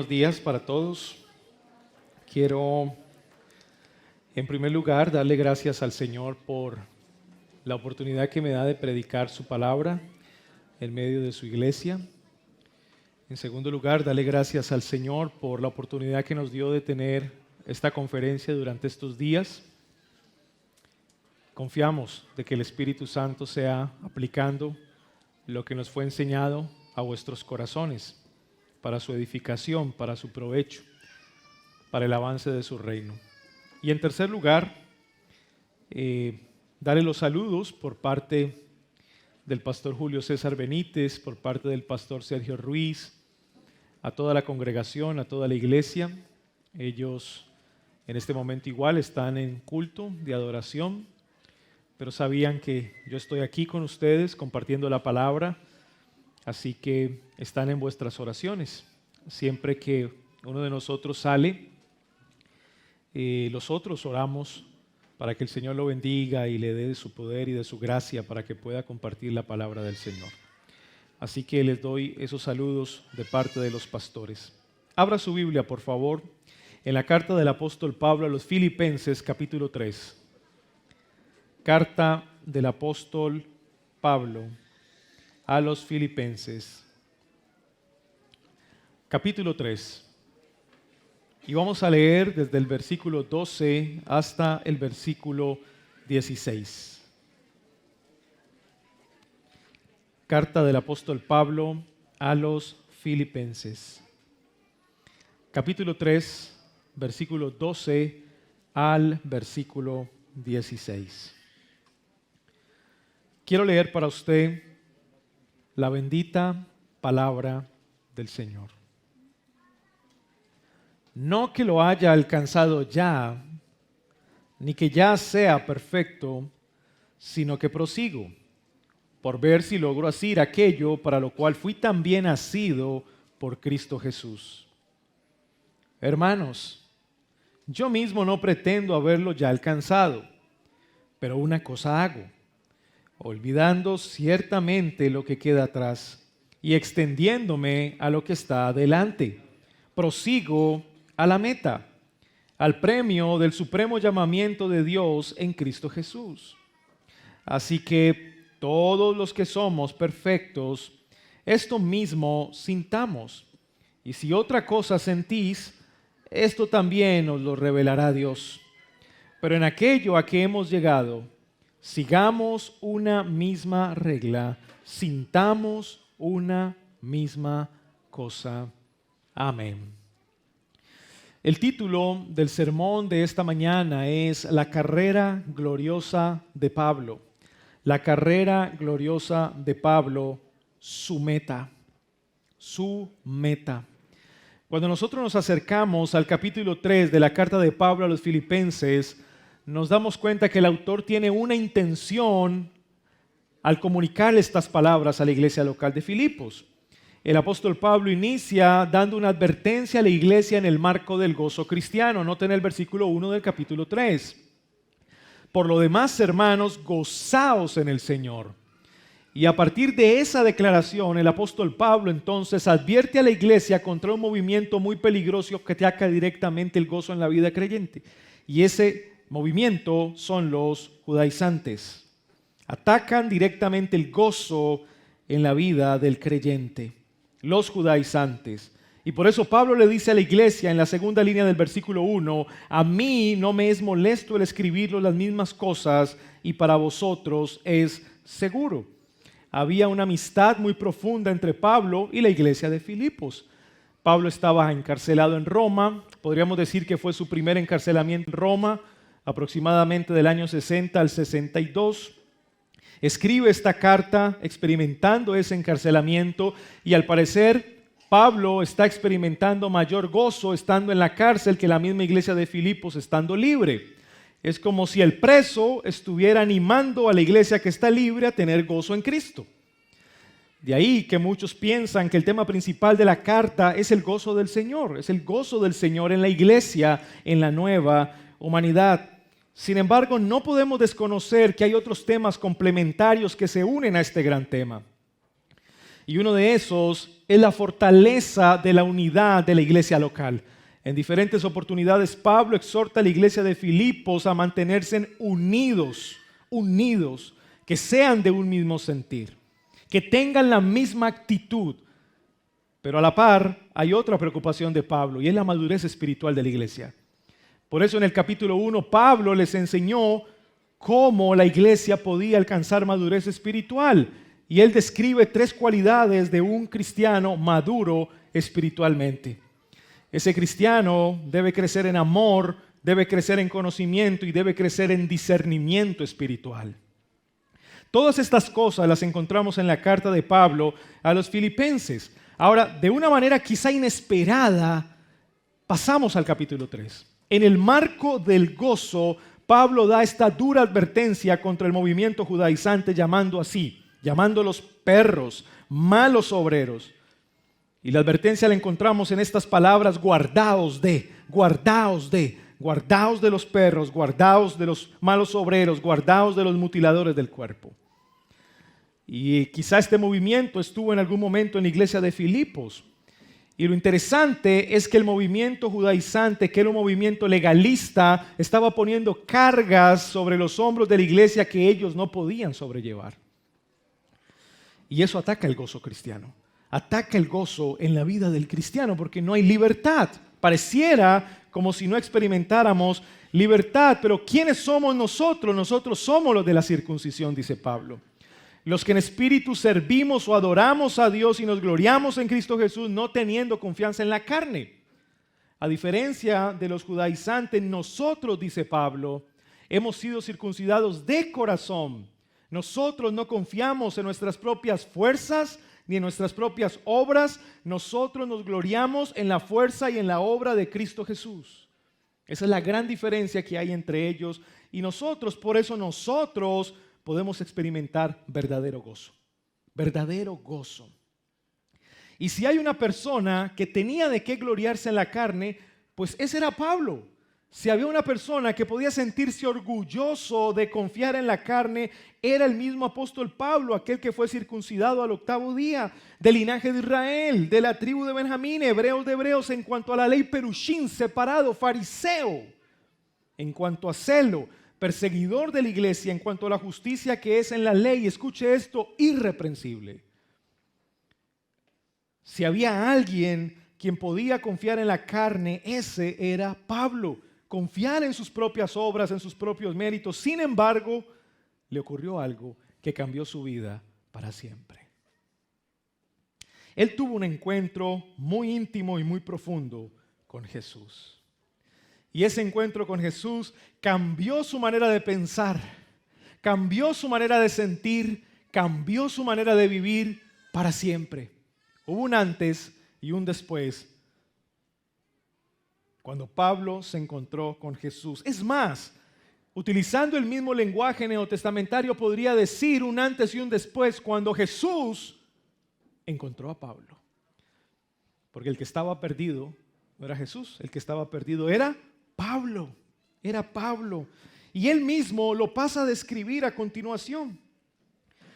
buenos días para todos. Quiero, en primer lugar, darle gracias al Señor por la oportunidad que me da de predicar su palabra en medio de su iglesia. En segundo lugar, darle gracias al Señor por la oportunidad que nos dio de tener esta conferencia durante estos días. Confiamos de que el Espíritu Santo sea aplicando lo que nos fue enseñado a vuestros corazones, para su edificación, para su provecho, para el avance de su reino. Y en tercer lugar, darle los saludos por parte del pastor Julio César Benítez, por parte del pastor Sergio Ruiz, a toda la congregación, a toda la iglesia. Ellos en este momento igual están en culto de adoración, pero sabían que yo estoy aquí con ustedes compartiendo la palabra, así que están en vuestras oraciones. Siempre que uno de nosotros sale, los otros oramos para que el Señor lo bendiga y le dé de su poder y de su gracia para que pueda compartir la palabra del Señor. Así que les doy esos saludos de parte de los pastores. Abra su Biblia, por favor, en la carta del apóstol Pablo a los Filipenses, capítulo 3. Carta del apóstol Pablo a los Filipenses, capítulo 3. Y vamos a leer desde el versículo 12 hasta el versículo 16. Carta del apóstol Pablo a los Filipenses, capítulo 3, versículo 12 al versículo 16. Quiero leer para usted la bendita palabra del Señor. No que lo haya alcanzado ya, ni que ya sea perfecto, sino que prosigo, por ver si logro hacer aquello para lo cual fui también nacido por Cristo Jesús. Hermanos, yo mismo no pretendo haberlo ya alcanzado, pero una cosa hago, olvidando ciertamente lo que queda atrás y extendiéndome a lo que está adelante, prosigo a la meta, al premio del supremo llamamiento de Dios en Cristo Jesús. Así que todos los que somos perfectos, esto mismo sintamos, y si otra cosa sentís, esto también os lo revelará Dios. Pero en aquello a que hemos llegado, sigamos una misma regla, sintamos una misma cosa. Amén. El título del sermón de esta mañana es La carrera gloriosa de Pablo. La carrera gloriosa de Pablo, su meta. Su meta. Cuando nosotros nos acercamos al capítulo 3 de la carta de Pablo a los Filipenses, nos damos cuenta que el autor tiene una intención al comunicar estas palabras a la iglesia local de Filipos. El apóstol Pablo inicia dando una advertencia a la iglesia en el marco del gozo cristiano. Noten el versículo 1 del capítulo 3. Por lo demás, hermanos, gozaos en el Señor. Y a partir de esa declaración, el apóstol Pablo entonces advierte a la iglesia contra un movimiento muy peligroso que ataca directamente el gozo en la vida creyente. Y ese movimiento son los judaizantes. Atacan directamente el gozo en la vida del creyente. Los judaizantes. Y por eso Pablo le dice a la iglesia en la segunda línea del versículo 1, a mí no me es molesto el escribirlo las mismas cosas y para vosotros es seguro. Había una amistad muy profunda entre Pablo y la iglesia de Filipos. Pablo estaba encarcelado en Roma, podríamos decir que fue su primer encarcelamiento en Roma, aproximadamente del año 60 al 62. Escribe esta carta experimentando ese encarcelamiento y al parecer Pablo está experimentando mayor gozo estando en la cárcel que la misma iglesia de Filipos estando libre. Es como si el preso estuviera animando a la iglesia que está libre a tener gozo en Cristo. De ahí que muchos piensan que el tema principal de la carta es el gozo del Señor, es el gozo del Señor en la iglesia, en la nueva humanidad. Sin embargo, no podemos desconocer que hay otros temas complementarios que se unen a este gran tema. Y uno de esos es la fortaleza de la unidad de la iglesia local. En diferentes oportunidades, Pablo exhorta a la iglesia de Filipos a mantenerse unidos, que sean de un mismo sentir, que tengan la misma actitud. Pero a la par hay otra preocupación de Pablo y es la madurez espiritual de la iglesia. Por eso en el capítulo 1 Pablo les enseñó cómo la iglesia podía alcanzar madurez espiritual. Y él describe 3 cualidades de un cristiano maduro espiritualmente. Ese cristiano debe crecer en amor, debe crecer en conocimiento y debe crecer en discernimiento espiritual. Todas estas cosas las encontramos en la carta de Pablo a los filipenses. Ahora, de una manera quizá inesperada, pasamos al capítulo 3. En el marco del gozo, Pablo da esta dura advertencia contra el movimiento judaizante llamándolos perros, malos obreros. Y la advertencia la encontramos en estas palabras: guardaos de los perros, guardaos de los malos obreros, guardaos de los mutiladores del cuerpo. Y quizá este movimiento estuvo en algún momento en la iglesia de Filipos. Y lo interesante es que el movimiento judaizante, que era un movimiento legalista, estaba poniendo cargas sobre los hombros de la iglesia que ellos no podían sobrellevar. Y eso ataca el gozo cristiano. Ataca el gozo en la vida del cristiano porque no hay libertad. Pareciera como si no experimentáramos libertad, pero ¿quiénes somos nosotros? Nosotros somos los de la circuncisión, dice Pablo. Los que en espíritu servimos o adoramos a Dios y nos gloriamos en Cristo Jesús, no teniendo confianza en la carne. A diferencia de los judaizantes, nosotros, dice Pablo, hemos sido circuncidados de corazón. Nosotros no confiamos en nuestras propias fuerzas ni en nuestras propias obras. Nosotros nos gloriamos en la fuerza y en la obra de Cristo Jesús. Esa es la gran diferencia que hay entre ellos y nosotros. Por eso nosotros podemos experimentar verdadero gozo. Verdadero gozo. Y si hay una persona que tenía de qué gloriarse en la carne, pues ese era Pablo. Si había una persona que podía sentirse orgulloso de confiar en la carne, era el mismo apóstol Pablo, aquel que fue circuncidado al 8º día, del linaje de Israel, de la tribu de Benjamín, hebreos de hebreos, en cuanto a la ley perushín, separado, fariseo, en cuanto a celo, perseguidor de la iglesia, en cuanto a la justicia que es en la ley. Escuche esto: irreprensible. Si había alguien quien podía confiar en la carne, ese era Pablo. Confiar en sus propias obras, en sus propios méritos. Sin embargo, le ocurrió algo que cambió su vida para siempre. Él tuvo un encuentro muy íntimo y muy profundo con Jesús. Y ese encuentro con Jesús cambió su manera de pensar, cambió su manera de sentir, cambió su manera de vivir para siempre. Hubo un antes y un después cuando Pablo se encontró con Jesús. Es más, utilizando el mismo lenguaje neotestamentario, podría decir un antes y un después cuando Jesús encontró a Pablo. Porque el que estaba perdido no era Jesús, el que estaba perdido era Pablo. Era Pablo. Y él mismo lo pasa a describir a continuación.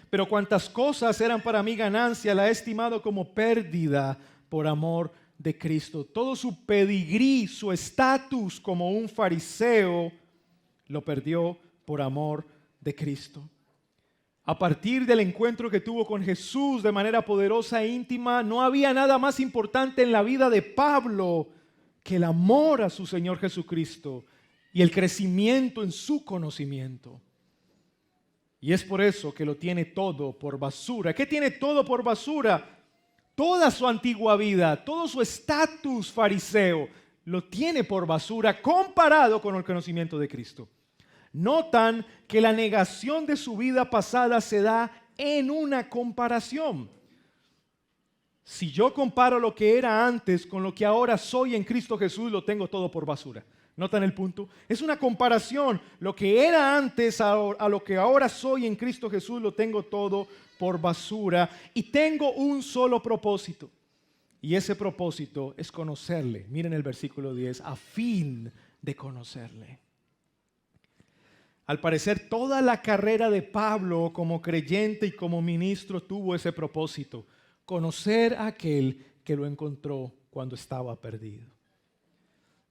Pero cuantas cosas eran para mí ganancia, la he estimado como pérdida por amor de Cristo. Todo su pedigrí, su estatus como un fariseo, lo perdió por amor de Cristo. A partir del encuentro que tuvo con Jesús de manera poderosa e íntima, no había nada más importante en la vida de Pablo que el amor a su Señor Jesucristo y el crecimiento en su conocimiento. Y es por eso que lo tiene todo por basura. ¿Qué tiene todo por basura? Toda su antigua vida, todo su estatus fariseo, lo tiene por basura comparado con el conocimiento de Cristo. Notan que la negación de su vida pasada se da en una comparación. Si yo comparo lo que era antes con lo que ahora soy en Cristo Jesús, lo tengo todo por basura. ¿Notan el punto? Es una comparación. Lo que era antes a lo que ahora soy en Cristo Jesús, lo tengo todo por basura. Y tengo un solo propósito. Y ese propósito es conocerle. Miren el versículo 10. A fin de conocerle. Al parecer, toda la carrera de Pablo como creyente y como ministro tuvo ese propósito. conocer a aquel que lo encontró cuando estaba perdido.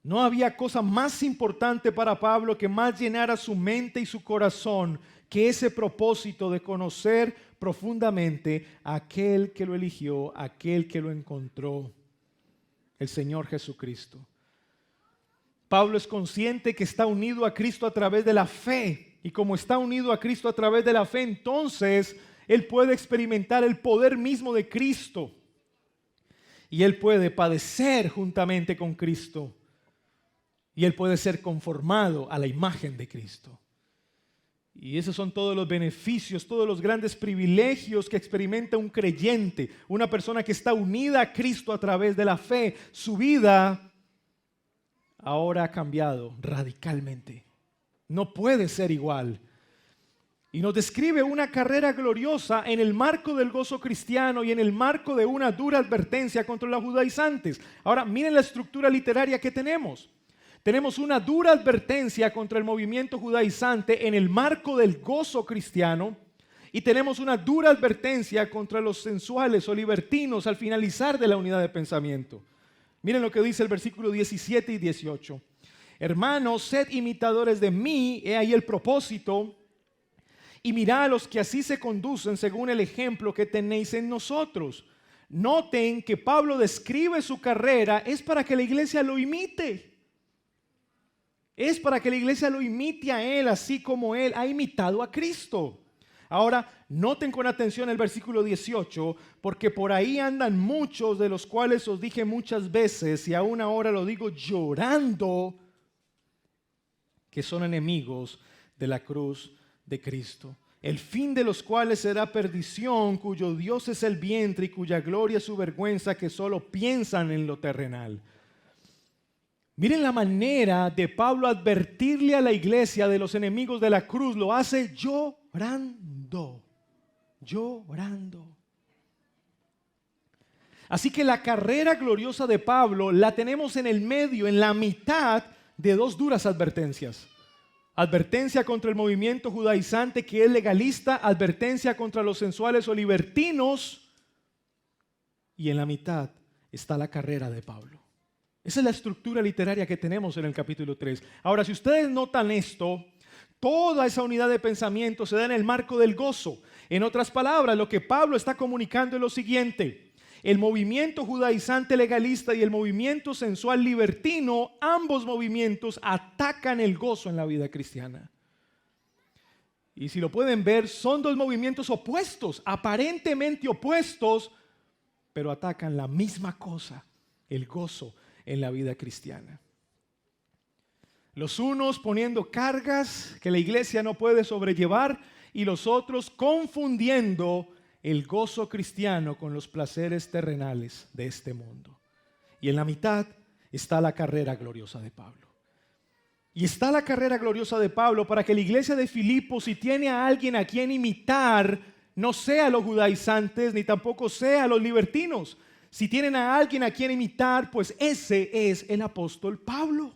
No había cosa más importante para Pablo que más llenara su mente y su corazón que ese propósito de conocer profundamente a aquel que lo eligió, a aquel que lo encontró, el Señor Jesucristo. Pablo es consciente que está unido a Cristo a través de la fe, y como está unido a Cristo a través de la fe, entonces él puede experimentar el poder mismo de Cristo, y él puede padecer juntamente con Cristo, y él puede ser conformado a la imagen de Cristo. Y esos son todos los beneficios, todos los grandes privilegios que experimenta un creyente, una persona que está unida a Cristo a través de la fe. Su vida ahora ha cambiado radicalmente. No puede ser igual. Y nos describe una carrera gloriosa en el marco del gozo cristiano y en el marco de una dura advertencia contra los judaizantes. Ahora, miren la estructura literaria que tenemos. Tenemos una dura advertencia contra el movimiento judaizante en el marco del gozo cristiano, y tenemos una dura advertencia contra los sensuales o libertinos al finalizar de la unidad de pensamiento. Miren lo que dice el versículo 17 y 18. Hermanos, sed imitadores de mí, he ahí el propósito, y mirad a los que así se conducen según el ejemplo que tenéis en nosotros. Noten que Pablo describe su carrera, es para que la iglesia lo imite. Es para que la iglesia lo imite a él, así como él ha imitado a Cristo. Ahora, noten con atención el versículo 18, porque por ahí andan muchos, de los cuales os dije muchas veces, y aún ahora lo digo llorando, que son enemigos de la cruz de Cristo, el fin de los cuales será perdición, cuyo Dios es el vientre y cuya gloria es su vergüenza, que solo piensan en lo terrenal. Miren la manera de Pablo advertirle a la iglesia de los enemigos de la cruz. Lo hace llorando, llorando. Así que la carrera gloriosa de Pablo la tenemos en el medio, en la mitad de dos duras advertencias. Advertencia contra el movimiento judaizante que es legalista, advertencia contra los sensuales o libertinos, y en la mitad está la carrera de Pablo. Esa es la estructura literaria que tenemos en el capítulo 3. Ahora, si ustedes notan esto, toda esa unidad de pensamiento se da en el marco del gozo. En otras palabras, lo que Pablo está comunicando es lo siguiente: el movimiento judaizante legalista y el movimiento sensual libertino, ambos movimientos atacan el gozo en la vida cristiana. Y si lo pueden ver, son dos movimientos opuestos, aparentemente opuestos, pero atacan la misma cosa, el gozo en la vida cristiana. Los unos poniendo cargas que la iglesia no puede sobrellevar, y los otros confundiendo el gozo cristiano con los placeres terrenales de este mundo. Y en la mitad está la carrera gloriosa de Pablo. Y está la carrera gloriosa de Pablo para que la iglesia de Filipos, si tiene a alguien a quien imitar, no sea los judaizantes ni tampoco sea los libertinos. Si tienen a alguien a quien imitar, pues ese es el apóstol Pablo.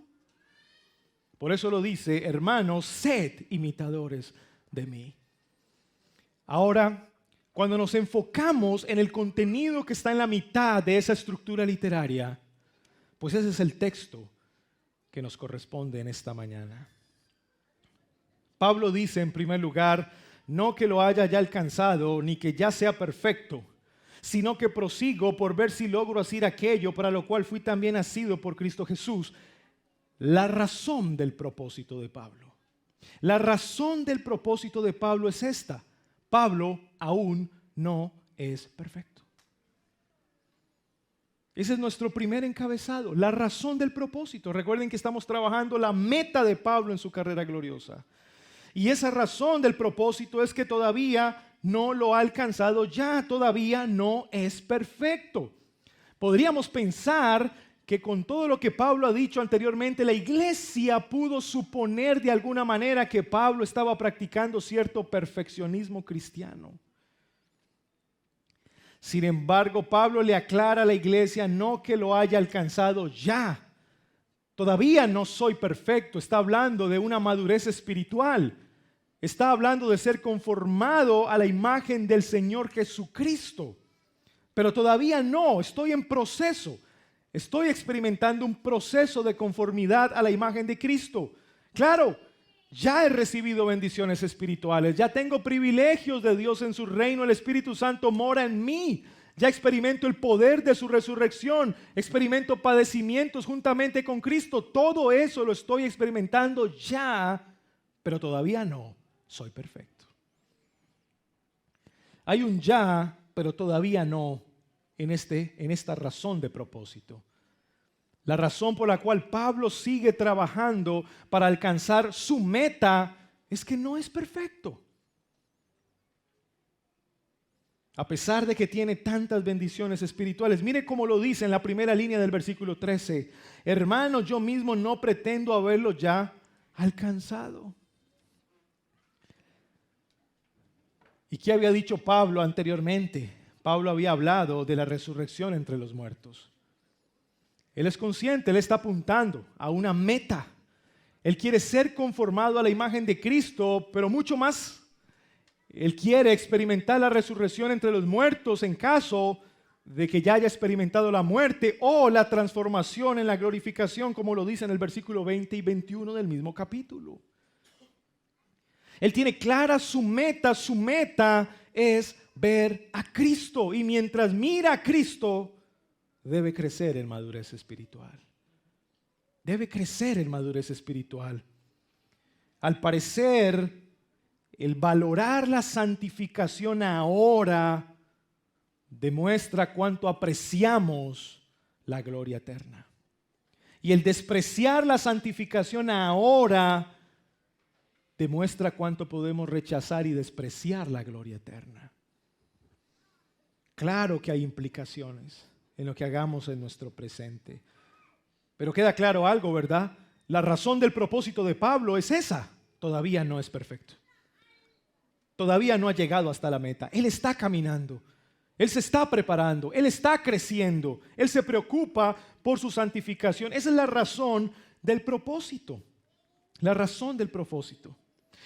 Por eso lo dice: hermanos, sed imitadores de mí. Ahora, cuando nos enfocamos en el contenido que está en la mitad de esa estructura literaria, pues ese es el texto que nos corresponde en esta mañana. Pablo dice, en primer lugar, no que lo haya ya alcanzado, ni que ya sea perfecto, sino que prosigo por ver si logro hacer aquello para lo cual fui también asido por Cristo Jesús. La razón del propósito de Pablo. La razón del propósito de Pablo es esta: Pablo aún no es perfecto. Ese es nuestro primer encabezado, la razón del propósito. Recuerden que estamos trabajando la meta de Pablo en su carrera gloriosa. Y esa razón del propósito es que todavía no lo ha alcanzado ya, todavía no es perfecto. Podríamos pensar que con todo lo que Pablo ha dicho anteriormente, la iglesia pudo suponer de alguna manera que Pablo estaba practicando cierto perfeccionismo cristiano. Sin embargo, Pablo le aclara a la iglesia no que lo haya alcanzado ya. Todavía no soy perfecto. Está hablando de una madurez espiritual. Está hablando de ser conformado a la imagen del Señor Jesucristo. pero todavía no, estoy en proceso. Estoy experimentando un proceso de conformidad a la imagen de Cristo. Claro, ya he recibido bendiciones espirituales, ya tengo privilegios de Dios en su reino, el Espíritu Santo mora en mí. Ya experimento el poder de su resurrección, experimento padecimientos juntamente con Cristo. Todo eso lo estoy experimentando ya, pero todavía no soy perfecto. Hay un ya, pero todavía no en esta razón de propósito. La razón por la cual Pablo sigue trabajando para alcanzar su meta es que no es perfecto. A pesar de que tiene tantas bendiciones espirituales, mire cómo lo dice en la primera línea del versículo 13. Hermanos, yo mismo no pretendo haberlo ya alcanzado. ¿Y qué había dicho Pablo anteriormente? Pablo había hablado de la resurrección entre los muertos. Él es consciente, él está apuntando a una meta. Él quiere ser conformado a la imagen de Cristo, pero mucho más. Él quiere experimentar la resurrección entre los muertos en caso de que ya haya experimentado la muerte o la transformación en la glorificación, como lo dice en el versículo 20 y 21 del mismo capítulo. Él tiene clara su meta es ver a Cristo, y mientras mira a Cristo, debe crecer en madurez espiritual. Debe crecer en madurez espiritual. Al parecer, el valorar la santificación ahora demuestra cuánto apreciamos la gloria eterna. Y el despreciar la santificación ahora demuestra cuánto podemos rechazar y despreciar la gloria eterna. Claro que hay implicaciones en lo que hagamos en nuestro presente. Pero queda claro algo, ¿verdad? La razón del propósito de Pablo es esa. Todavía no es perfecto. Todavía no ha llegado hasta la meta. Él está caminando. Él se está preparando. Él está creciendo. Él se preocupa por su santificación. Esa es la razón del propósito. La razón del propósito.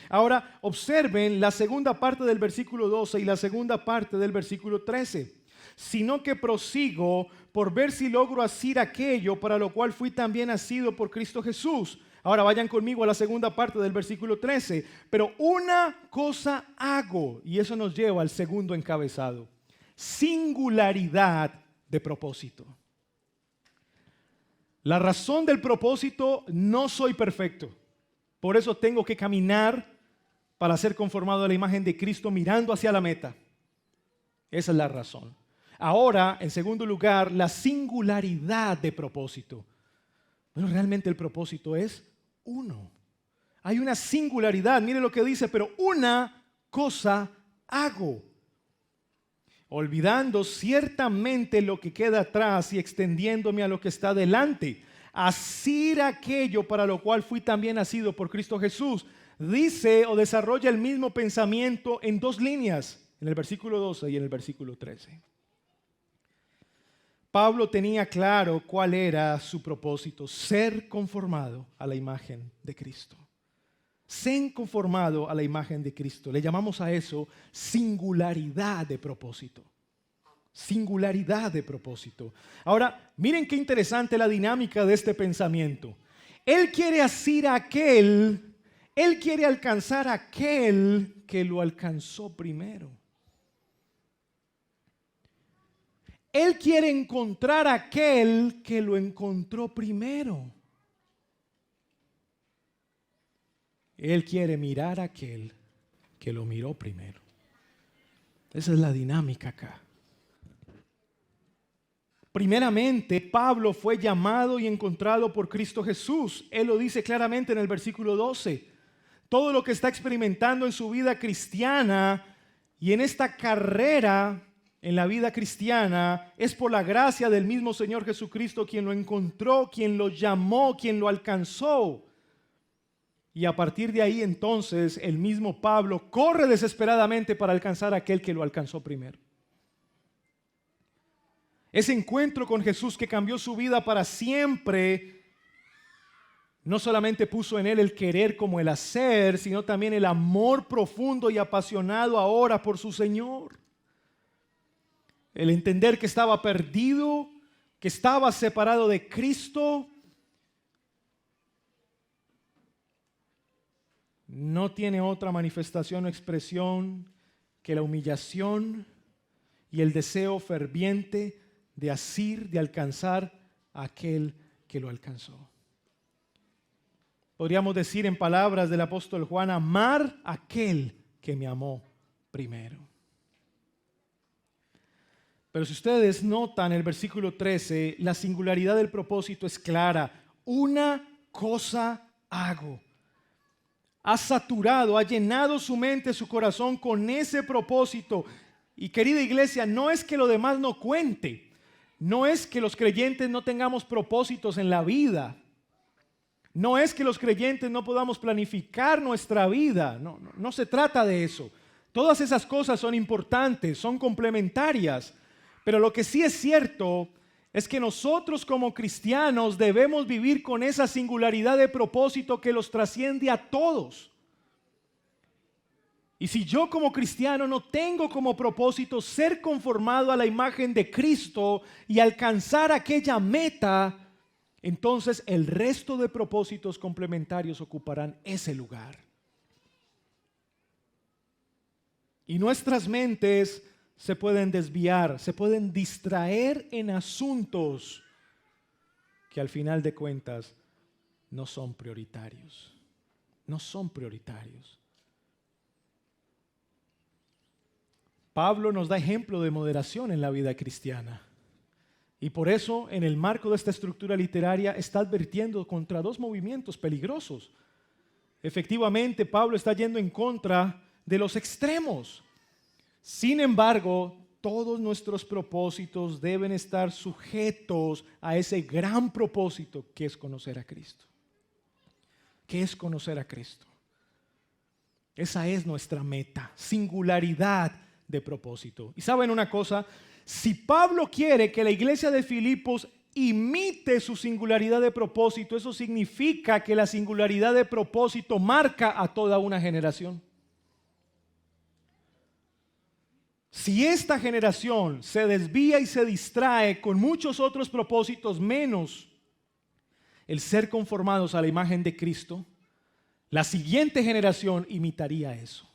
Ahora observen la segunda parte del versículo 12 y la segunda parte del versículo 13. Sino que prosigo por ver si logro asir aquello para lo cual fui también asido por Cristo Jesús. Ahora vayan conmigo a la segunda parte del versículo 13. Pero una cosa hago, y eso nos lleva al segundo encabezado. Singularidad de propósito. La razón del propósito: no soy perfecto. Por eso tengo que caminar para ser conformado a la imagen de Cristo mirando hacia la meta. Esa es la razón. Ahora, en segundo lugar, la singularidad de propósito. Bueno, realmente el propósito es uno. Hay una singularidad. Mire lo que dice: pero una cosa hago, olvidando ciertamente lo que queda atrás y extendiéndome a lo que está delante, asir aquello para lo cual fui también asido por Cristo Jesús. Dice o desarrolla el mismo pensamiento en dos líneas, en el versículo 12 y en el versículo 13. Pablo tenía claro cuál era su propósito: ser conformado a la imagen de Cristo. Ser conformado a la imagen de Cristo. Le llamamos a eso singularidad de propósito. Singularidad de propósito. Ahora, miren qué interesante la dinámica de este pensamiento. Él quiere asir a aquel, él quiere alcanzar a aquel que lo alcanzó primero. Él quiere encontrar a aquel que lo encontró primero. Él quiere mirar a aquel que lo miró primero. Esa es la dinámica acá. Primeramente, Pablo fue llamado y encontrado por Cristo Jesús. Él lo dice claramente en el versículo 12. Todo lo que está experimentando en su vida cristiana y en esta carrera en la vida cristiana es por la gracia del mismo Señor Jesucristo, quien lo encontró, quien lo llamó, quien lo alcanzó. Y a partir de ahí entonces el mismo Pablo corre desesperadamente para alcanzar a aquel que lo alcanzó primero. Ese encuentro con Jesús que cambió su vida para siempre, no solamente puso en él el querer como el hacer, sino también el amor profundo y apasionado ahora por su Señor. el entender que estaba perdido, que estaba separado de Cristo, no tiene otra manifestación o expresión que la humillación y el deseo ferviente de asir, de alcanzar a aquel que lo alcanzó. Podríamos decir en palabras del apóstol Juan, amar a aquel que me amó primero. Pero si ustedes notan el versículo 13, la singularidad del propósito es clara. Una cosa hago. Ha saturado, ha llenado su mente, su corazón con ese propósito. Y querida iglesia, no es que lo demás no cuente. No es que los creyentes no tengamos propósitos en la vida. No es que los creyentes no podamos planificar nuestra vida. No se trata de eso. Todas esas cosas son importantes, son complementarias. Pero lo que sí es cierto es que nosotros como cristianos debemos vivir con esa singularidad de propósito que los trasciende a todos. Y si yo como cristiano no tengo como propósito ser conformado a la imagen de Cristo y alcanzar aquella meta, entonces el resto de propósitos complementarios ocuparán ese lugar. Y nuestras mentes se pueden desviar, se pueden distraer en asuntos que al final de cuentas no son prioritarios. No son prioritarios. Pablo nos da ejemplo de moderación en la vida cristiana. Y por eso, en el marco de esta estructura literaria, está advirtiendo contra dos movimientos peligrosos. Efectivamente, Pablo está yendo en contra de los extremos. Sin embargo, todos nuestros propósitos deben estar sujetos a ese gran propósito que es conocer a Cristo. ¿Qué es conocer a Cristo? Esa es nuestra meta, singularidad de propósito. Y saben una cosa, si Pablo quiere que la iglesia de Filipos imite su singularidad de propósito, eso significa que la singularidad de propósito marca a toda una generación. Si esta generación se desvía y se distrae con muchos otros propósitos menos el ser conformados a la imagen de Cristo, la siguiente generación imitaría eso.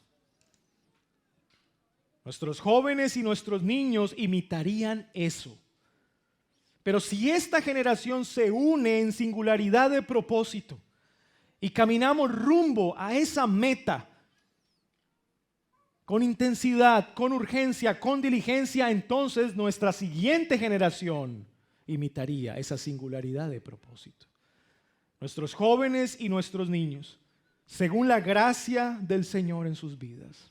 Nuestros jóvenes y nuestros niños imitarían eso. Pero si esta generación se une en singularidad de propósito y caminamos rumbo a esa meta, con intensidad, con urgencia, con diligencia, entonces nuestra siguiente generación imitaría esa singularidad de propósito. Nuestros jóvenes y nuestros niños, según la gracia del Señor en sus vidas,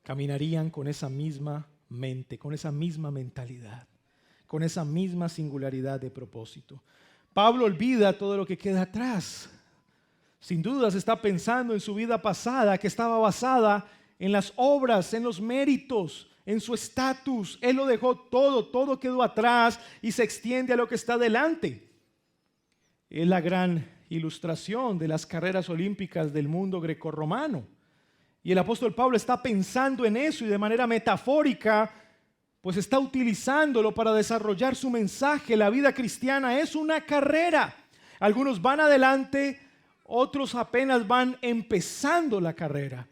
caminarían con esa misma mente, con esa misma mentalidad, con esa misma singularidad de propósito. Pablo olvida todo lo que queda atrás. Sin dudas está pensando en su vida pasada que estaba basada en las obras, en los méritos, en su estatus. Él lo dejó todo quedó atrás y se extiende a lo que está delante. Es la gran ilustración de las carreras olímpicas del mundo grecorromano. Y el apóstol Pablo está pensando en eso y de manera metafórica, pues está utilizándolo para desarrollar su mensaje. La vida cristiana es una carrera. Algunos van adelante, otros apenas van empezando la carrera.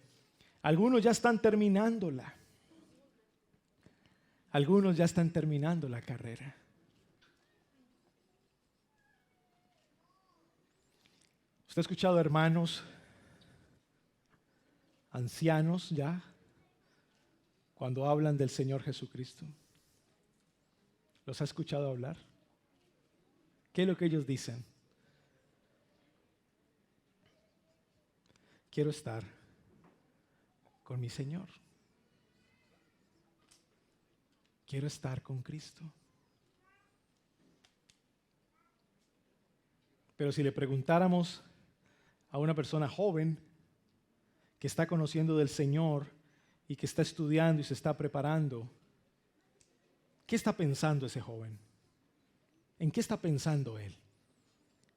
Algunos ya están terminándola. Algunos ya están terminando la carrera. ¿Usted ha escuchado, hermanos, ancianos ya, cuando hablan del Señor Jesucristo? ¿Los ha escuchado hablar? ¿Qué es lo que ellos dicen? Quiero estar con mi Señor. Quiero estar con Cristo. Pero si le preguntáramos a una persona joven que está conociendo del Señor y que está estudiando y se está preparando, ¿qué está pensando ese joven? ¿En qué está pensando él?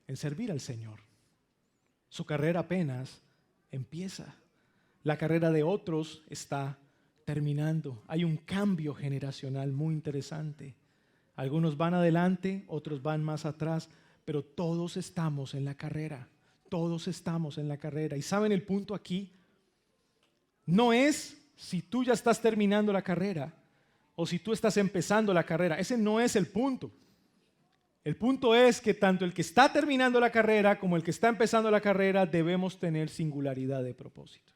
En servir al Señor. Su carrera apenas empieza. La carrera de otros está terminando. Hay un cambio generacional muy interesante. Algunos van adelante, otros van más atrás, pero todos estamos en la carrera. Todos estamos en la carrera. ¿Y saben el punto aquí? No es si tú ya estás terminando la carrera o si tú estás empezando la carrera. Ese no es el punto. El punto es que tanto el que está terminando la carrera como el que está empezando la carrera debemos tener singularidad de propósito.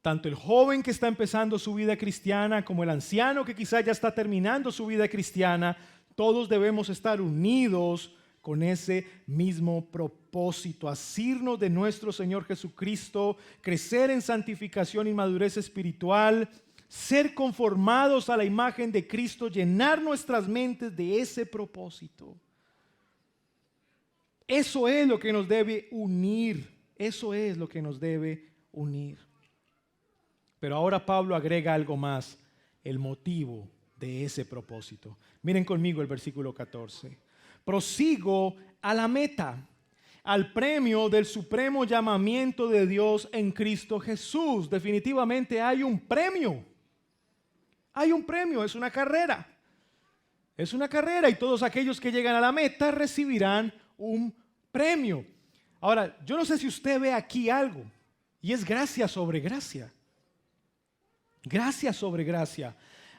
Tanto el joven que está empezando su vida cristiana como el anciano que quizás ya está terminando su vida cristiana, todos debemos estar unidos con ese mismo propósito, asirnos de nuestro Señor Jesucristo, crecer en santificación y madurez espiritual, ser conformados a la imagen de Cristo, llenar nuestras mentes de ese propósito. Eso es lo que nos debe unir, eso es lo que nos debe unir. Pero ahora Pablo agrega algo más, el motivo de ese propósito. Miren conmigo el versículo 14. Prosigo a la meta, al premio del supremo llamamiento de Dios en Cristo Jesús. Definitivamente hay un premio. Hay un premio, es una carrera. Es una carrera y todos aquellos que llegan a la meta recibirán un premio. Ahora, yo no sé si usted ve aquí algo, y es gracia sobre gracia. Gracia sobre gracia.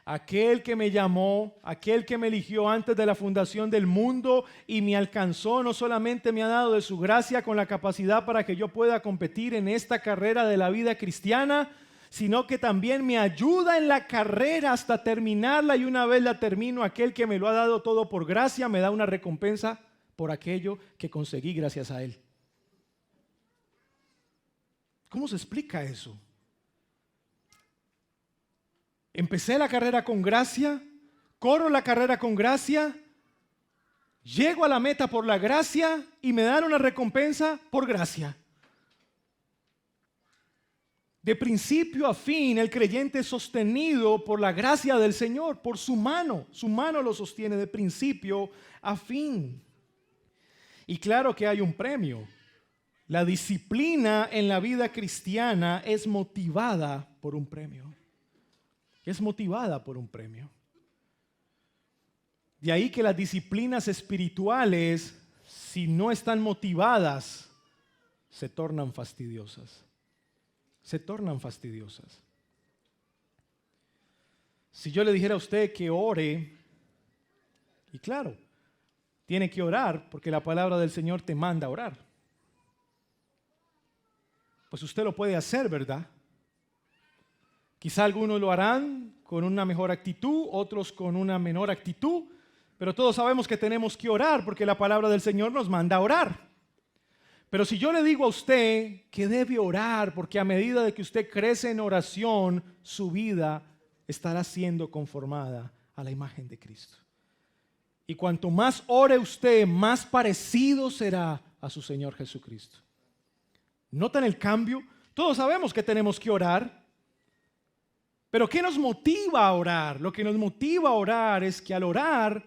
Aquel que me llamó, aquel que me eligió antes de la fundación del mundo y me alcanzó, no solamente me ha dado de su gracia con la capacidad para que yo pueda competir en esta carrera de la vida cristiana, sino que también me ayuda en la carrera hasta terminarla, y una vez la termino, aquel que me lo ha dado todo por gracia me da una recompensa por aquello que conseguí gracias a él. ¿Cómo se explica eso? Empecé la carrera con gracia, corro la carrera con gracia, llego a la meta por la gracia y me dan una recompensa por gracia. De principio a fin, el creyente es sostenido por la gracia del Señor, por su mano lo sostiene de principio a fin. Y claro que hay un premio. La disciplina en la vida cristiana es motivada por un premio. Es motivada por un premio. De ahí que las disciplinas espirituales, si no están motivadas, se tornan fastidiosas. Se tornan fastidiosas. Si yo le dijera a usted que ore, y claro, tiene que orar porque la palabra del Señor te manda a orar. Pues usted lo puede hacer, ¿verdad? Quizá algunos lo harán con una mejor actitud, otros con una menor actitud, pero todos sabemos que tenemos que orar porque la palabra del Señor nos manda a orar. Pero si yo le digo a usted que debe orar porque a medida de que usted crece en oración, su vida estará siendo conformada a la imagen de Cristo. Y cuanto más ore usted, más parecido será a su Señor Jesucristo. ¿Notan el cambio? Todos sabemos que tenemos que orar. Pero ¿qué nos motiva a orar? Lo que nos motiva a orar es que al orar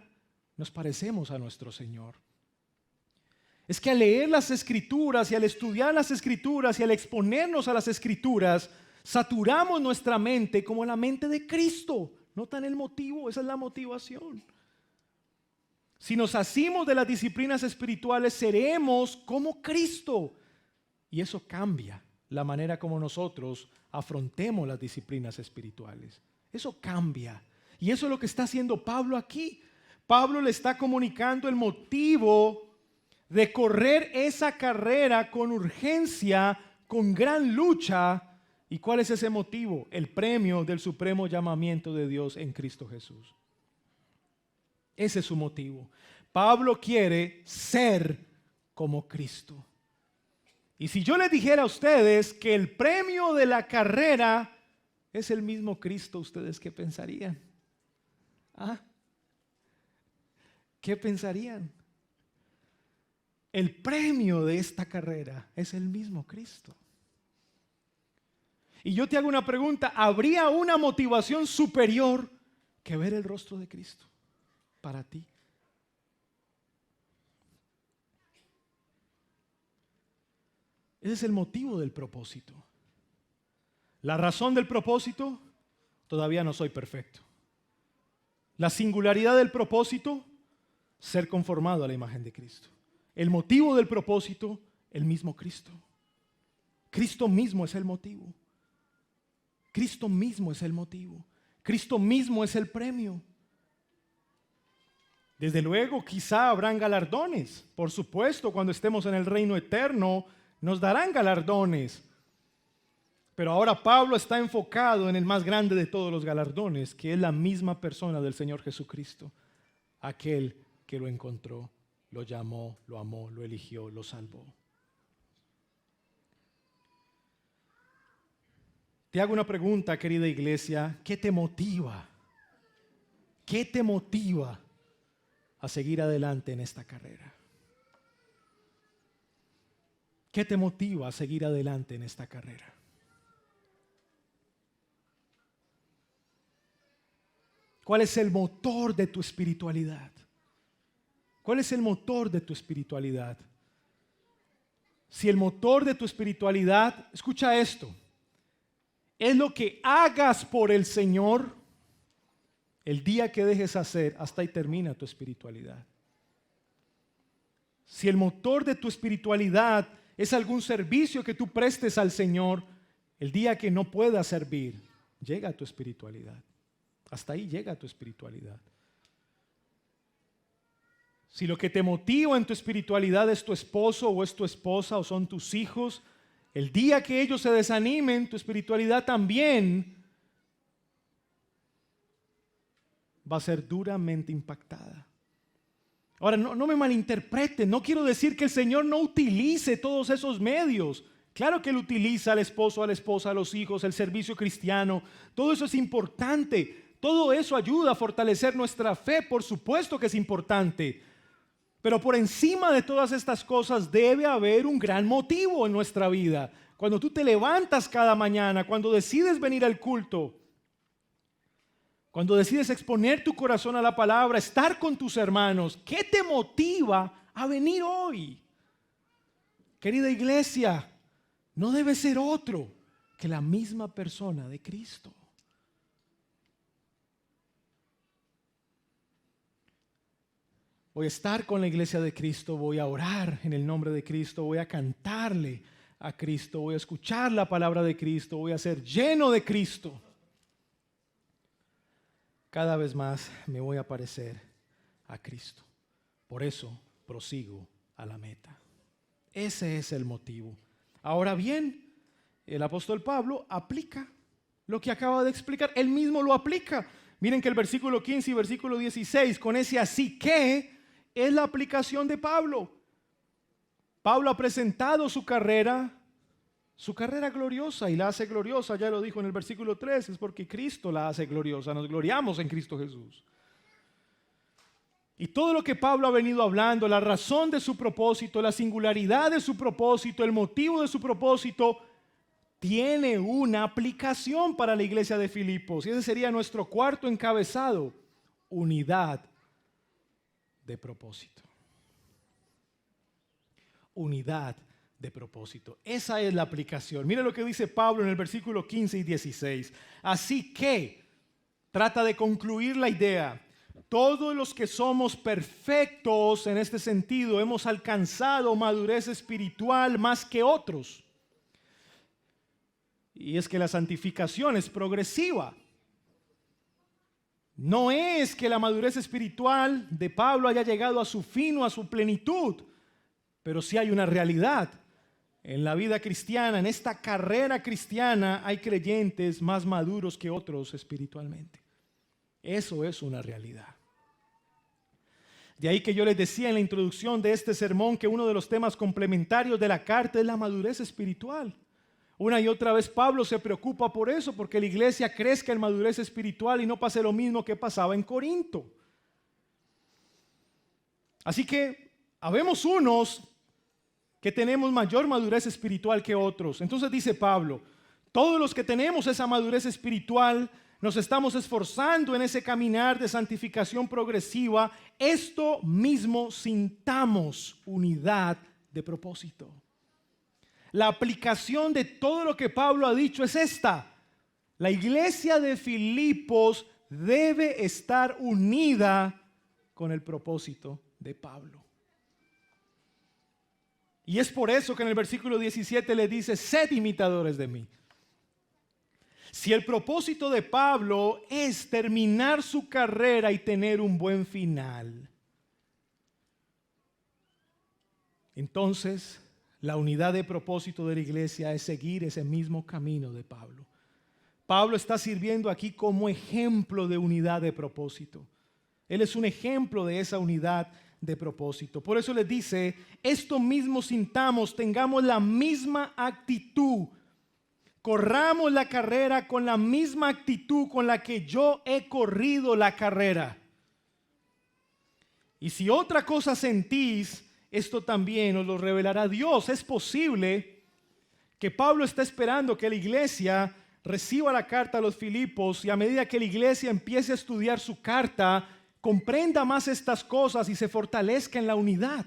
nos parecemos a nuestro Señor. Es que al leer las Escrituras y al estudiar las Escrituras y al exponernos a las Escrituras, saturamos nuestra mente como la mente de Cristo. ¿Notan el motivo? Esa es la motivación. Si nos asimos de las disciplinas espirituales, seremos como Cristo. Y eso cambia la manera como nosotros afrontemos las disciplinas espirituales. Eso cambia. Y eso es lo que está haciendo Pablo aquí. Pablo le está comunicando el motivo de correr esa carrera con urgencia, con gran lucha. ¿Y cuál es ese motivo? El premio del supremo llamamiento de Dios en Cristo Jesús. Ese es su motivo. Pablo quiere ser como Cristo. Y si yo les dijera a ustedes que el premio de la carrera es el mismo Cristo, ¿ustedes qué pensarían? ¿Ah? ¿Qué pensarían? El premio de esta carrera es el mismo Cristo. Y yo te hago una pregunta, ¿habría una motivación superior que ver el rostro de Cristo para ti? Ese es el motivo del propósito. La razón del propósito, todavía no soy perfecto. La singularidad del propósito, ser conformado a la imagen de Cristo. El motivo del propósito, el mismo Cristo. Cristo mismo es el motivo. Cristo mismo es el motivo. Cristo mismo es el premio. Desde luego, quizá habrán galardones. Por supuesto, cuando estemos en el reino eterno, nos darán galardones. Pero ahora Pablo está enfocado en el más grande de todos los galardones, que es la misma persona del Señor Jesucristo. Aquel que lo encontró, lo llamó, lo amó, lo eligió, lo salvó. Te hago una pregunta, querida iglesia. ¿Qué te motiva? ¿Qué te motiva a seguir adelante en esta carrera? ¿Qué te motiva a seguir adelante en esta carrera? ¿Cuál es el motor de tu espiritualidad? ¿Cuál es el motor de tu espiritualidad? Si el motor de tu espiritualidad, escucha esto, es lo que hagas por el Señor, el día que dejes hacer, hasta ahí termina tu espiritualidad. Si el motor de tu espiritualidad es algún servicio que tú prestes al Señor, el día que no puedas servir, llega a tu espiritualidad. Hasta ahí llega tu espiritualidad. Si lo que te motiva en tu espiritualidad es tu esposo o es tu esposa o son tus hijos, el día que ellos se desanimen, tu espiritualidad también va a ser duramente impactada. Ahora, no me malinterpreten, no quiero decir que el Señor no utilice todos esos medios. Claro que Él utiliza al esposo, a la esposa, a los hijos, el servicio cristiano. Todo eso es importante. Todo eso ayuda a fortalecer nuestra fe, por supuesto que es importante. Pero por encima de todas estas cosas debe haber un gran motivo en nuestra vida. Cuando tú te levantas cada mañana, cuando decides venir al culto, cuando decides exponer tu corazón a la palabra, estar con tus hermanos, ¿qué te motiva a venir hoy? Querida iglesia, no debe ser otro que la misma persona de Cristo. Voy a estar con la iglesia de Cristo, voy a orar en el nombre de Cristo, voy a cantarle a Cristo, voy a escuchar la palabra de Cristo, voy a ser lleno de Cristo. Cada vez más me voy a parecer a Cristo. Por eso prosigo a la meta. Ese es el motivo. Ahora bien, el apóstol Pablo aplica lo que acaba de explicar. Él mismo lo aplica. Miren que el versículo 15 y versículo 16, con ese así que, es la aplicación de Pablo. Pablo ha presentado su carrera gloriosa, y la hace gloriosa, ya lo dijo en el versículo 3, es porque Cristo la hace gloriosa, nos gloriamos en Cristo Jesús. Y todo lo que Pablo ha venido hablando, la razón de su propósito, la singularidad de su propósito, el motivo de su propósito, tiene una aplicación para la iglesia de Filipos. Y ese sería nuestro cuarto encabezado: unidad de propósito. Unidad de propósito. Esa es la aplicación. Mira lo que dice Pablo en el versículo 15 y 16. Así que, trata de concluir la idea. Todos los que somos perfectos en este sentido hemos alcanzado madurez espiritual más que otros. Y es que la santificación es progresiva. No es que la madurez espiritual de Pablo haya llegado a su fin o a su plenitud, pero sí hay una realidad. En la vida cristiana, en esta carrera cristiana, hay creyentes más maduros que otros espiritualmente. Eso es una realidad. De ahí que yo les decía en la introducción de este sermón que uno de los temas complementarios de la carta es la madurez espiritual. Una y otra vez Pablo se preocupa por eso, porque la iglesia crezca en madurez espiritual y no pase lo mismo que pasaba en Corinto. Así que habemos unos que tenemos mayor madurez espiritual que otros. Entonces dice Pablo, todos los que tenemos esa madurez espiritual nos estamos esforzando en ese caminar de santificación progresiva. Esto mismo sintamos unidad de propósito. la aplicación de todo lo que Pablo ha dicho es esta. La iglesia de Filipos debe estar unida con el propósito de Pablo. Y es por eso que en el versículo 17 le dice, sed imitadores de mí. Si el propósito de Pablo es terminar su carrera y tener un buen final, entonces la unidad de propósito de la iglesia es seguir ese mismo camino de Pablo. Pablo está sirviendo aquí como ejemplo de unidad de propósito. Él es un ejemplo de esa unidad de propósito. Por eso les dice, esto mismo sintamos, tengamos la misma actitud. Corramos la carrera con la misma actitud con la que yo he corrido la carrera. Y si otra cosa sentís, esto también os lo revelará Dios. Es posible que Pablo está esperando que la iglesia reciba la carta a los Filipos y a medida que la iglesia empiece a estudiar su carta, comprenda más estas cosas y se fortalezca en la unidad.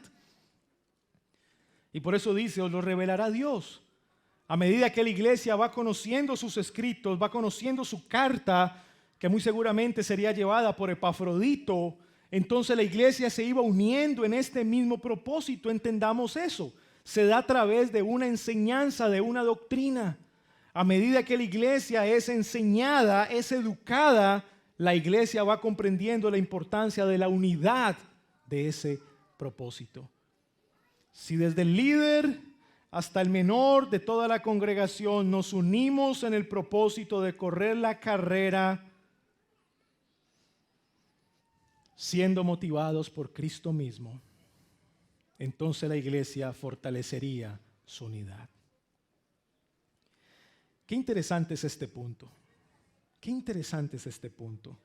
Y por eso dice, os lo revelará Dios. A medida que la iglesia va conociendo sus escritos, va conociendo su carta, que muy seguramente sería llevada por Epafrodito, entonces la iglesia se iba uniendo en este mismo propósito. Entendamos eso. Se da a través de una enseñanza, de una doctrina. A medida que la iglesia es enseñada, es educada, la iglesia va comprendiendo la importancia de la unidad de ese propósito. Si desde el líder hasta el menor de toda la congregación nos unimos en el propósito de correr la carrera, siendo motivados por Cristo mismo, entonces la iglesia fortalecería su unidad. Qué interesante es este punto. Qué interesante es este punto.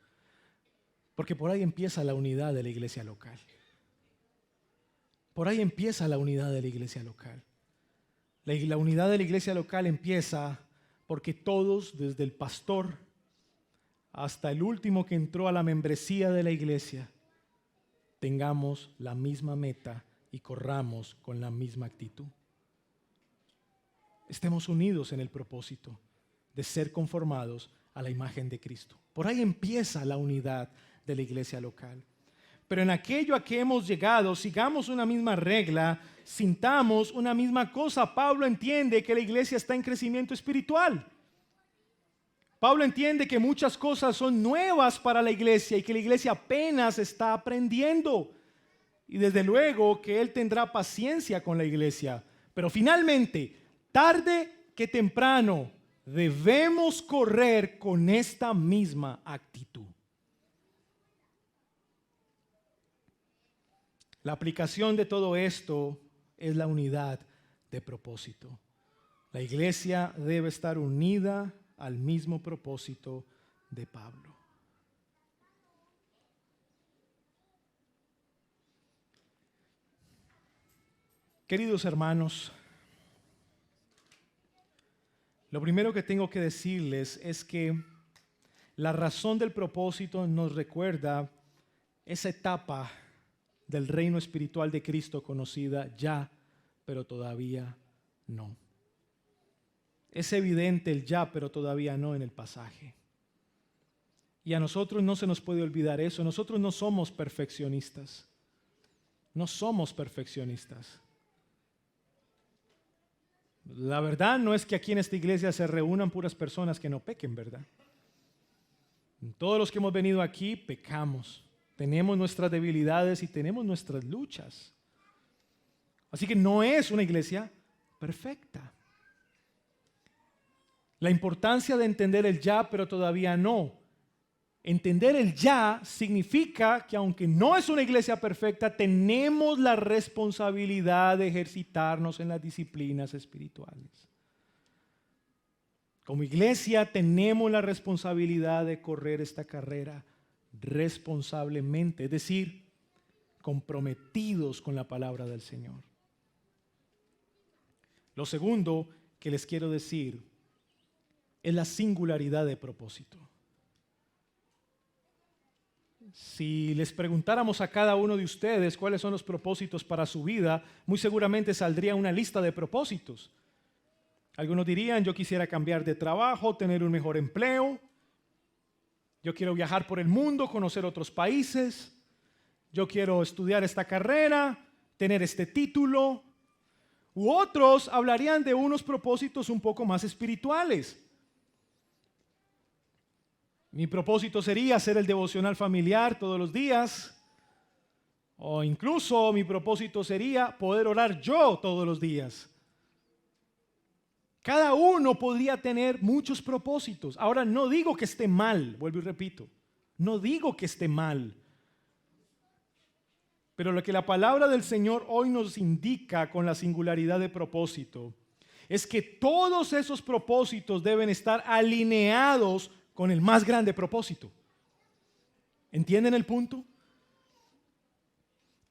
Porque por ahí empieza la unidad de la iglesia local. Por ahí empieza la unidad de la iglesia local. La unidad de la iglesia local empieza porque todos, desde el pastor hasta el último que entró a la membresía de la iglesia, tengamos la misma meta y corramos con la misma actitud. Estemos unidos en el propósito de ser conformados a la imagen de Cristo. Por ahí empieza la unidad de la iglesia local. Pero en aquello a que hemos llegado, sigamos una misma regla, sintamos una misma cosa. Pablo entiende que la iglesia está en crecimiento espiritual. Pablo entiende que muchas cosas son nuevas para la iglesia y que la iglesia apenas está aprendiendo. Y desde luego que él tendrá paciencia con la iglesia. Pero finalmente, tarde que temprano, debemos correr con esta misma actitud. La aplicación de todo esto es la unidad de propósito. La iglesia debe estar unida al mismo propósito de Pablo. Queridos hermanos, lo primero que tengo que decirles es que la razón del propósito nos recuerda esa etapa del reino espiritual de Cristo conocida ya, pero todavía no. Es evidente el ya, pero todavía no en el pasaje. Y a nosotros no se nos puede olvidar eso. Nosotros no somos perfeccionistas. No somos perfeccionistas. La verdad no es que aquí en esta iglesia se reúnan puras personas que no pequen, ¿verdad? Todos los que hemos venido aquí pecamos. Tenemos nuestras debilidades y tenemos nuestras luchas. Así que no es una iglesia perfecta. La importancia de entender el ya, pero todavía no. Entender el ya significa que aunque no es una iglesia perfecta, tenemos la responsabilidad de ejercitarnos en las disciplinas espirituales. Como iglesia tenemos la responsabilidad de correr esta carrera responsablemente, es decir, comprometidos con la palabra del Señor. Lo segundo que les quiero decir es la singularidad de propósito. Si les preguntáramos a cada uno de ustedes cuáles son los propósitos para su vida, muy seguramente saldría una lista de propósitos. Algunos dirían, yo quisiera cambiar de trabajo, tener un mejor empleo. Yo quiero viajar por el mundo, conocer otros países. Yo quiero estudiar esta carrera, tener este título. U otros hablarían de unos propósitos un poco más espirituales. Mi propósito sería hacer el devocional familiar todos los días. O incluso mi propósito sería poder orar yo todos los días. Cada uno podría tener muchos propósitos. Ahora, no digo que esté mal, vuelvo y repito. No digo que esté mal. Pero lo que la palabra del Señor hoy nos indica con la singularidad de propósito es que todos esos propósitos deben estar alineados con el más grande propósito. ¿Entienden el punto?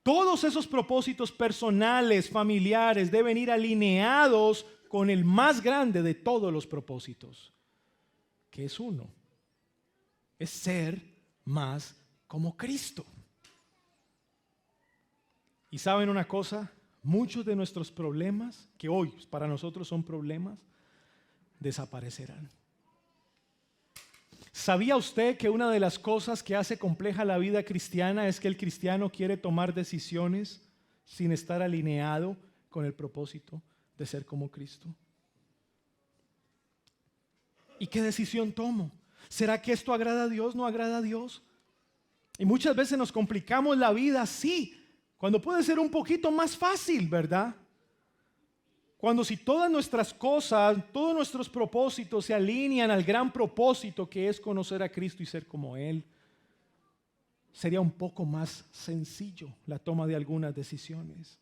Todos esos propósitos personales, familiares, deben ir alineados con el más grande de todos los propósitos, que es uno. Es ser más como Cristo. Y ¿saben una cosa? Muchos de nuestros problemas, que hoy para nosotros son problemas, desaparecerán. ¿Sabía usted que una de las cosas que hace compleja la vida cristiana es que el cristiano quiere tomar decisiones sin estar alineado con el propósito de ser como Cristo? ¿Y qué decisión tomo? ¿Será que esto agrada a Dios? ¿No agrada a Dios? Y muchas veces nos complicamos la vida así, cuando puede ser un poquito más fácil, ¿verdad? Cuando si todas nuestras cosas, todos nuestros propósitos se alinean al gran propósito que es conocer a Cristo y ser como Él, sería un poco más sencillo la toma de algunas decisiones.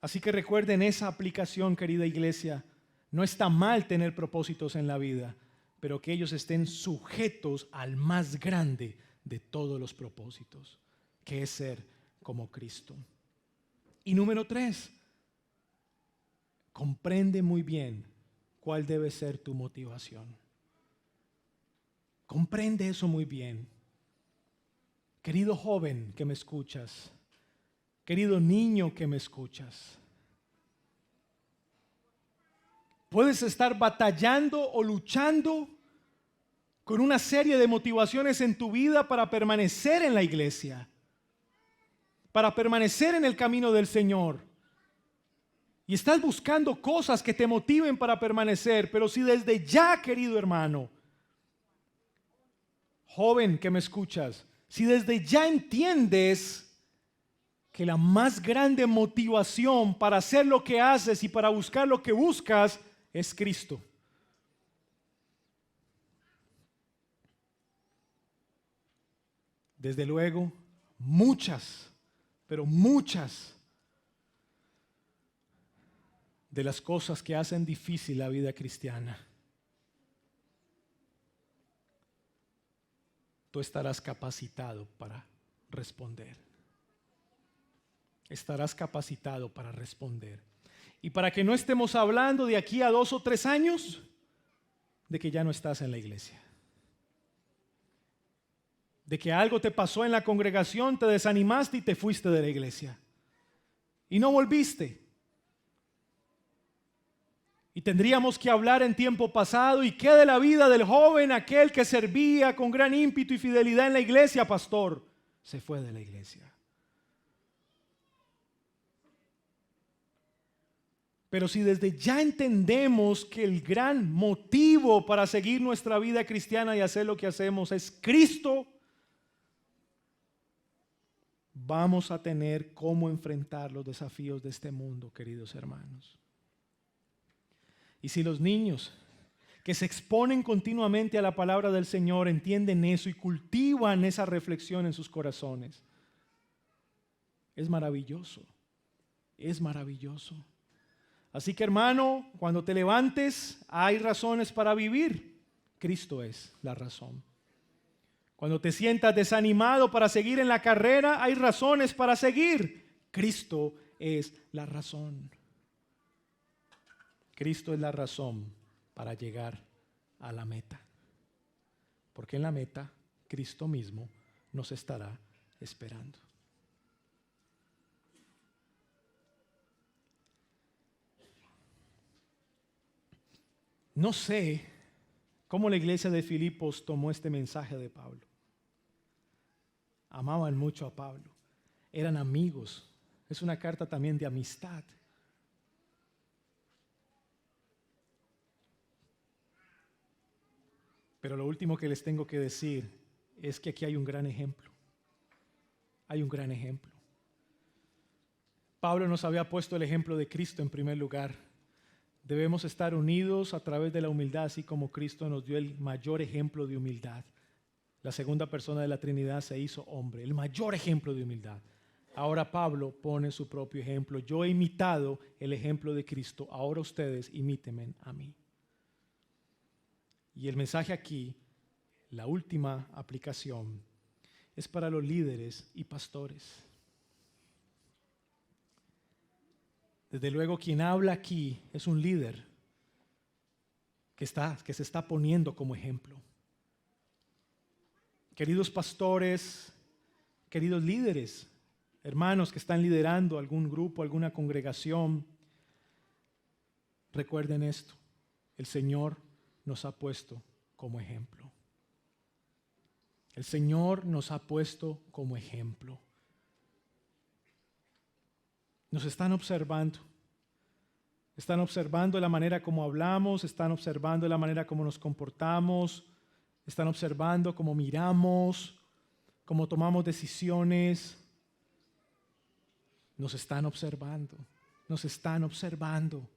Así que recuerden esa aplicación, querida iglesia. No está mal tener propósitos en la vida, pero que ellos estén sujetos al más grande de todos los propósitos, que es ser como Cristo. Y número 3, comprende muy bien cuál debe ser tu motivación. Comprende eso muy bien. Querido joven que me escuchas, querido niño que me escuchas, puedes estar batallando o luchando con una serie de motivaciones en tu vida para permanecer en la iglesia, para permanecer en el camino del Señor. Y estás buscando cosas que te motiven para permanecer, pero si desde ya, querido hermano, joven que me escuchas, si desde ya entiendes que la más grande motivación para hacer lo que haces y para buscar lo que buscas es Cristo. Desde luego, muchas, pero muchas de las cosas que hacen difícil la vida cristiana, tú estarás capacitado para responder. Estarás capacitado para responder. Y para que no estemos hablando de aquí a 2 o 3 años, de que ya no estás en la iglesia. De que algo te pasó en la congregación, te desanimaste y te fuiste de la iglesia. Y no volviste. Y tendríamos que hablar en tiempo pasado. ¿Y qué de la vida del joven, aquel que servía con gran ímpetu y fidelidad en la iglesia, pastor? Se fue de la iglesia. Pero si desde ya entendemos que el gran motivo para seguir nuestra vida cristiana y hacer lo que hacemos es Cristo, vamos a tener cómo enfrentar los desafíos de este mundo, queridos hermanos. Y si los niños que se exponen continuamente a la palabra del Señor entienden eso y cultivan esa reflexión en sus corazones, es maravilloso, es maravilloso. Así que, hermano, cuando te levantes, hay razones para vivir. Cristo es la razón. Cuando te sientas desanimado para seguir en la carrera, hay razones para seguir. Cristo es la razón. Cristo es la razón para llegar a la meta. Porque en la meta, Cristo mismo nos estará esperando. No sé cómo la iglesia de Filipos tomó este mensaje de Pablo. Amaban mucho a Pablo, eran amigos. Es una carta también de amistad. Pero lo último que les tengo que decir es que aquí hay un gran ejemplo. Hay un gran ejemplo. Pablo nos había puesto el ejemplo de Cristo en primer lugar. Debemos estar unidos a través de la humildad, así como Cristo nos dio el mayor ejemplo de humildad. La segunda persona de la Trinidad se hizo hombre, el mayor ejemplo de humildad. Ahora Pablo pone su propio ejemplo. Yo he imitado el ejemplo de Cristo, ahora ustedes imítenme a mí. Y el mensaje aquí, la última aplicación, es para los líderes y pastores. Desde luego, quien habla aquí es un líder que se está poniendo como ejemplo. Queridos pastores, queridos líderes, hermanos que están liderando algún grupo, alguna congregación, recuerden esto: el Señor nos ha puesto como ejemplo. El Señor nos ha puesto como ejemplo. Nos están observando. Están observando la manera como hablamos, están observando la manera como nos comportamos, están observando cómo miramos, cómo tomamos decisiones. Nos están observando, nos están observando.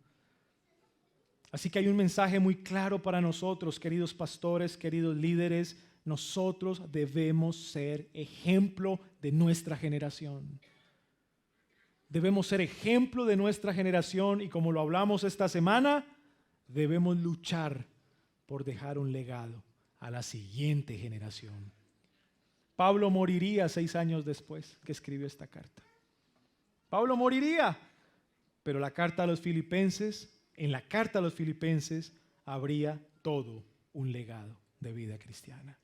Así que hay un mensaje muy claro para nosotros, queridos pastores, queridos líderes. Nosotros debemos ser ejemplo de nuestra generación. Debemos ser ejemplo de nuestra generación y, como lo hablamos esta semana, debemos luchar por dejar un legado a la siguiente generación. Pablo moriría 6 años después que escribió esta carta. Pablo moriría, pero en la carta a los Filipenses habría todo un legado de vida cristiana.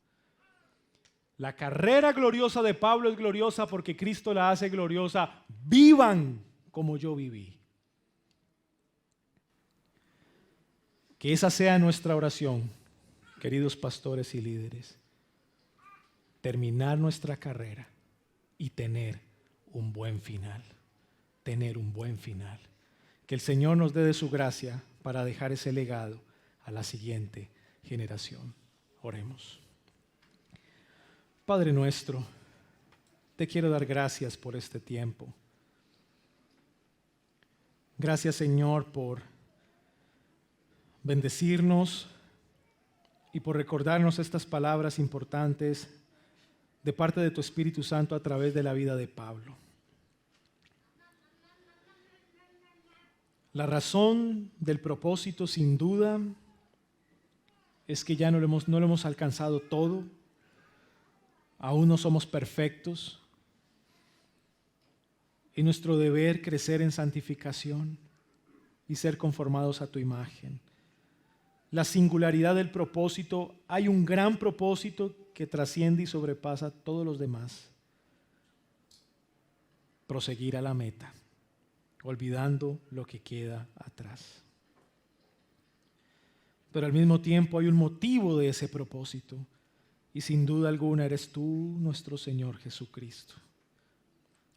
La carrera gloriosa de Pablo es gloriosa porque Cristo la hace gloriosa. Vivan como yo viví. Que esa sea nuestra oración, queridos pastores y líderes. Terminar nuestra carrera y tener un buen final. Tener un buen final. Que el Señor nos dé de su gracia para dejar ese legado a la siguiente generación. Oremos. Padre nuestro, te quiero dar gracias por este tiempo. Gracias, Señor, por bendecirnos y por recordarnos estas palabras importantes de parte de tu Espíritu Santo a través de la vida de Pablo. La razón del propósito, sin duda, es que ya no lo hemos alcanzado todo. Aún no somos perfectos. Es nuestro deber crecer en santificación y ser conformados a tu imagen. La singularidad del propósito, hay un gran propósito que trasciende y sobrepasa todos los demás. Proseguir a la meta, olvidando lo que queda atrás. Pero al mismo tiempo hay un motivo de ese propósito. Y sin duda alguna eres tú nuestro Señor Jesucristo.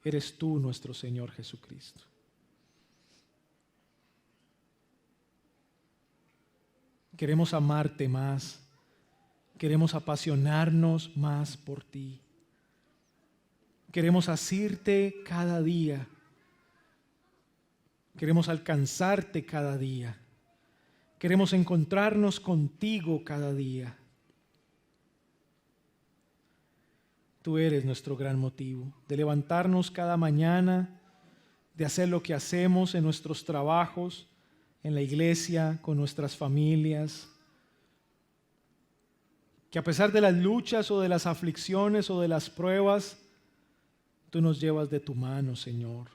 Eres tú nuestro Señor Jesucristo. Queremos amarte más. Queremos apasionarnos más por ti. Queremos asirte cada día. Queremos alcanzarte cada día. Queremos encontrarnos contigo cada día. Tú eres nuestro gran motivo de levantarnos cada mañana, de hacer lo que hacemos en nuestros trabajos, en la iglesia, con nuestras familias. Que a pesar de las luchas o de las aflicciones o de las pruebas, tú nos llevas de tu mano, Señor.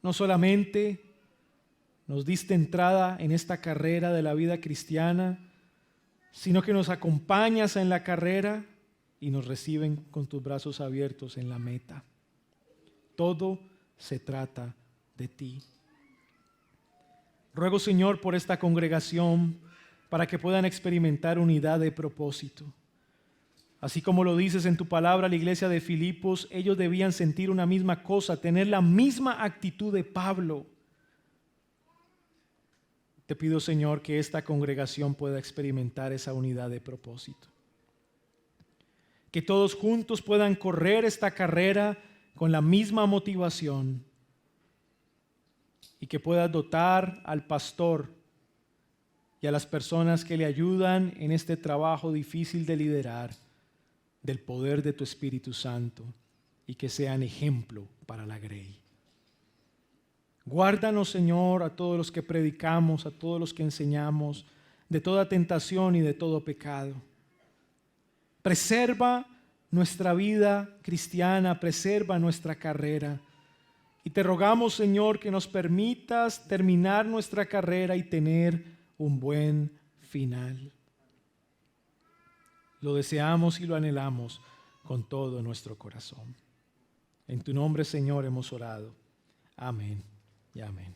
No solamente nos diste entrada en esta carrera de la vida cristiana, sino que nos acompañas en la carrera y nos reciben con tus brazos abiertos en la meta. Todo se trata de ti. Ruego, Señor, por esta congregación, para que puedan experimentar unidad de propósito. Así como lo dices en tu palabra a la iglesia de Filipos, ellos debían sentir una misma cosa, tener la misma actitud de Pablo. Te pido, Señor, que esta congregación pueda experimentar esa unidad de propósito. Que todos juntos puedan correr esta carrera con la misma motivación y que puedas dotar al pastor y a las personas que le ayudan en este trabajo difícil de liderar del poder de tu Espíritu Santo y que sean ejemplo para la Grey. Guárdanos, Señor, a todos los que predicamos, a todos los que enseñamos, de toda tentación y de todo pecado. Preserva nuestra vida cristiana, preserva nuestra carrera. Y te rogamos, Señor, que nos permitas terminar nuestra carrera y tener un buen final. Lo deseamos y lo anhelamos con todo nuestro corazón. En tu nombre, Señor, hemos orado. Amén y amén.